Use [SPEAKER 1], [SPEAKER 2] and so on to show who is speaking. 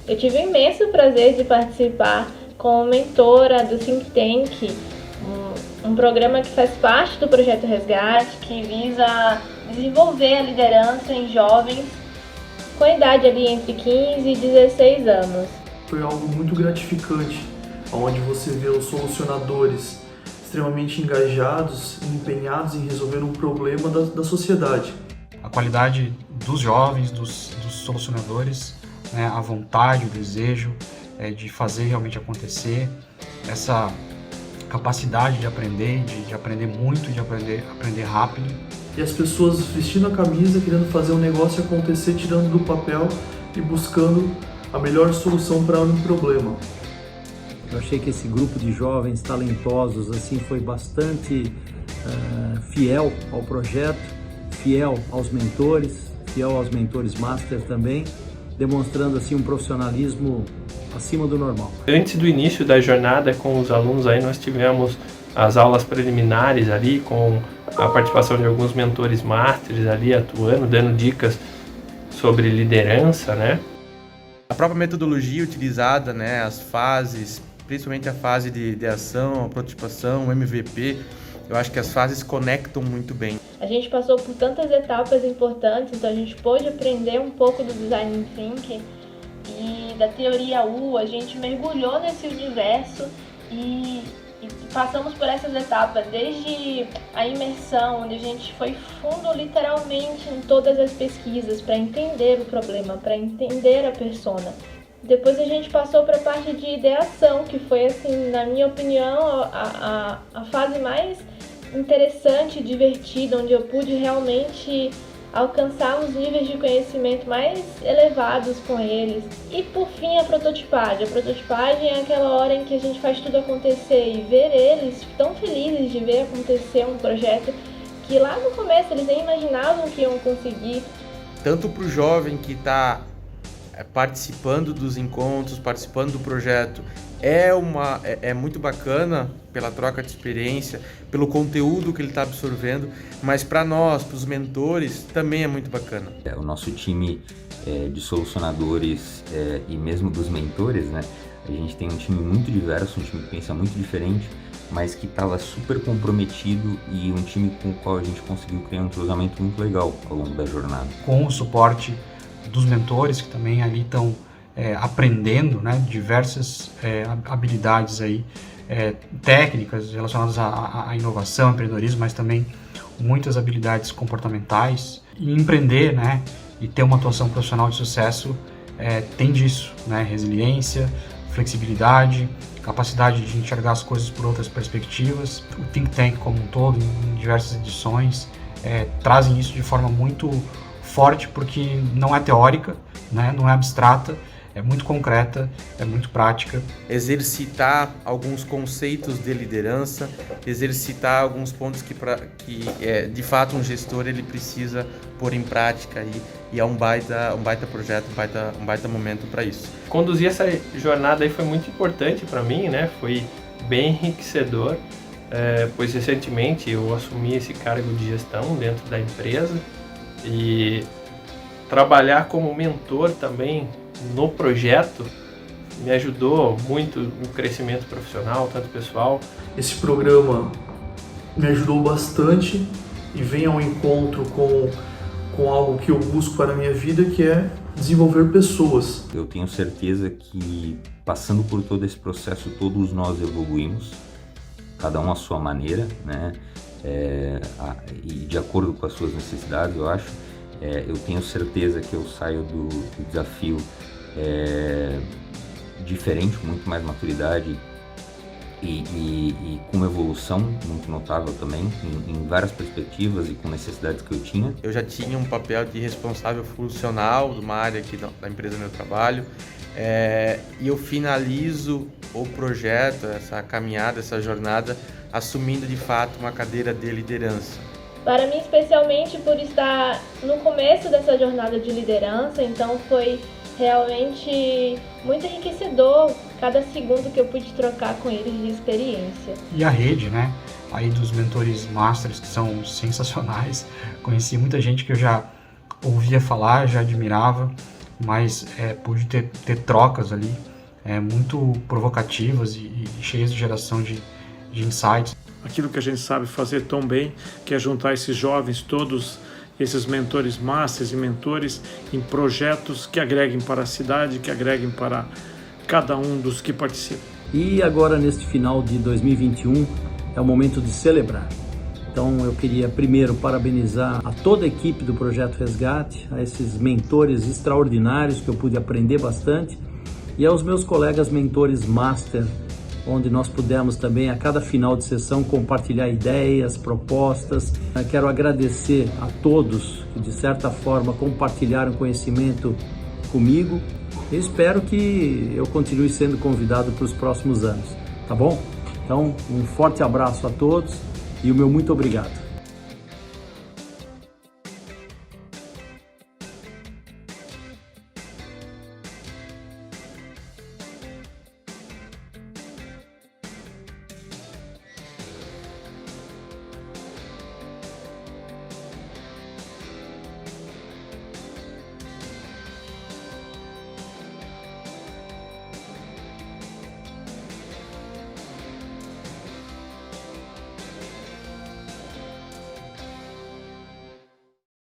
[SPEAKER 1] Eu tive o imenso prazer de participar como mentora do Think Tank, um programa que faz parte do Projeto Resgate, que visa desenvolver a liderança em jovens com a idade ali entre 15 e 16 anos.
[SPEAKER 2] Foi algo muito gratificante, onde você vê os solucionadores extremamente engajados e empenhados em resolver um problema da sociedade.
[SPEAKER 3] A qualidade dos jovens, dos solucionadores, né, a vontade, o desejo de fazer realmente acontecer, essa capacidade de aprender, de aprender muito, de aprender rápido.
[SPEAKER 2] E as pessoas vestindo a camisa, querendo fazer o negócio acontecer, tirando do papel e buscando a melhor solução para um problema.
[SPEAKER 4] Eu achei que esse grupo de jovens talentosos assim foi bastante fiel ao projeto, fiel aos mentores master também, demonstrando assim um profissionalismo acima do normal.
[SPEAKER 5] Antes do início da jornada com os alunos aí nós tivemos as aulas preliminares ali com a participação de alguns mentores masters ali atuando, dando dicas sobre liderança, né?
[SPEAKER 6] A própria metodologia utilizada, né, as fases, principalmente a fase de ideação, a prototipação, o MVP, eu acho que as fases conectam muito bem.
[SPEAKER 1] A gente passou por tantas etapas importantes, então a gente pôde aprender um pouco do Design Thinking e da teoria U, a gente mergulhou nesse universo e passamos por essas etapas, desde a imersão, onde a gente foi fundo literalmente em todas as pesquisas para entender o problema, para entender a persona. Depois a gente passou para a parte de ideação, que foi, assim, na minha opinião, a fase mais interessante e divertida, onde eu pude realmente alcançar os níveis de conhecimento mais elevados com eles. E por fim a prototipagem. A prototipagem é aquela hora em que a gente faz tudo acontecer e ver eles tão felizes de ver acontecer um projeto que lá no começo eles nem imaginavam que iam conseguir.
[SPEAKER 6] Tanto para o jovem que está participando dos encontros, participando do projeto, é muito bacana pela troca de experiência, pelo conteúdo que ele está absorvendo, mas para nós, para os mentores, também é muito bacana.
[SPEAKER 7] O nosso time de solucionadores e mesmo dos mentores, né, a gente tem um time muito diverso, um time que pensa muito diferente, mas que estava super comprometido e um time com o qual a gente conseguiu criar um entrosamento muito legal ao longo da jornada.
[SPEAKER 3] Com o suporte dos mentores que também ali estão aprendendo, né, diversas habilidades aí, técnicas relacionadas à inovação, empreendedorismo, mas também muitas habilidades comportamentais. E empreender, né, e ter uma atuação profissional de sucesso tem disso, né, resiliência, flexibilidade, capacidade de enxergar as coisas por outras perspectivas. O Think Tank como um todo, em diversas edições, trazem isso de forma muito forte, porque não é teórica, né, não é abstrata, é muito concreta, é muito prática.
[SPEAKER 6] Exercitar alguns conceitos de liderança, exercitar alguns pontos que de fato um gestor ele precisa pôr em prática e é um baita projeto, um baita momento para isso.
[SPEAKER 5] Conduzir essa jornada aí foi muito importante para mim, né? Foi bem enriquecedor, pois recentemente eu assumi esse cargo de gestão dentro da empresa e trabalhar como mentor também no projeto me ajudou muito no crescimento profissional, tanto pessoal.
[SPEAKER 2] Esse programa me ajudou bastante e vem ao encontro com algo que eu busco para a minha vida, que é desenvolver pessoas.
[SPEAKER 7] Eu tenho certeza que passando por todo esse processo, todos nós evoluímos, cada um à sua maneira, né? E de acordo com as suas necessidades, eu acho. Eu tenho certeza que eu saio do desafio diferente, com muito mais maturidade e com uma evolução muito notável também, em várias perspectivas e com necessidades que eu tinha.
[SPEAKER 6] Eu já tinha um papel de responsável funcional de uma área aqui da empresa onde eu trabalho, e eu finalizo o projeto, essa caminhada, essa jornada, assumindo de fato uma cadeira de liderança.
[SPEAKER 1] Para mim, especialmente por estar no começo dessa jornada de liderança, então foi realmente muito enriquecedor cada segundo que eu pude trocar com eles de experiência.
[SPEAKER 3] E a rede, né, aí dos mentores masters, que são sensacionais. Conheci muita gente que eu já ouvia falar, já admirava, mas pude ter trocas ali muito provocativas e cheias de geração de insights.
[SPEAKER 8] Aquilo que a gente sabe fazer tão bem, que é juntar esses jovens, todos esses mentores masters e mentores em projetos que agreguem para a cidade, que agreguem para cada um dos que participam.
[SPEAKER 4] E agora, neste final de 2021, é o momento de celebrar. Então eu queria primeiro parabenizar a toda a equipe do Projeto Resgate, a esses mentores extraordinários que eu pude aprender bastante, e aos meus colegas mentores master, onde nós pudemos também a cada final de sessão compartilhar ideias, propostas. Eu quero agradecer a todos que de certa forma compartilharam conhecimento comigo. Eu espero que eu continue sendo convidado para os próximos anos, tá bom? Então, um forte abraço a todos e o meu muito obrigado.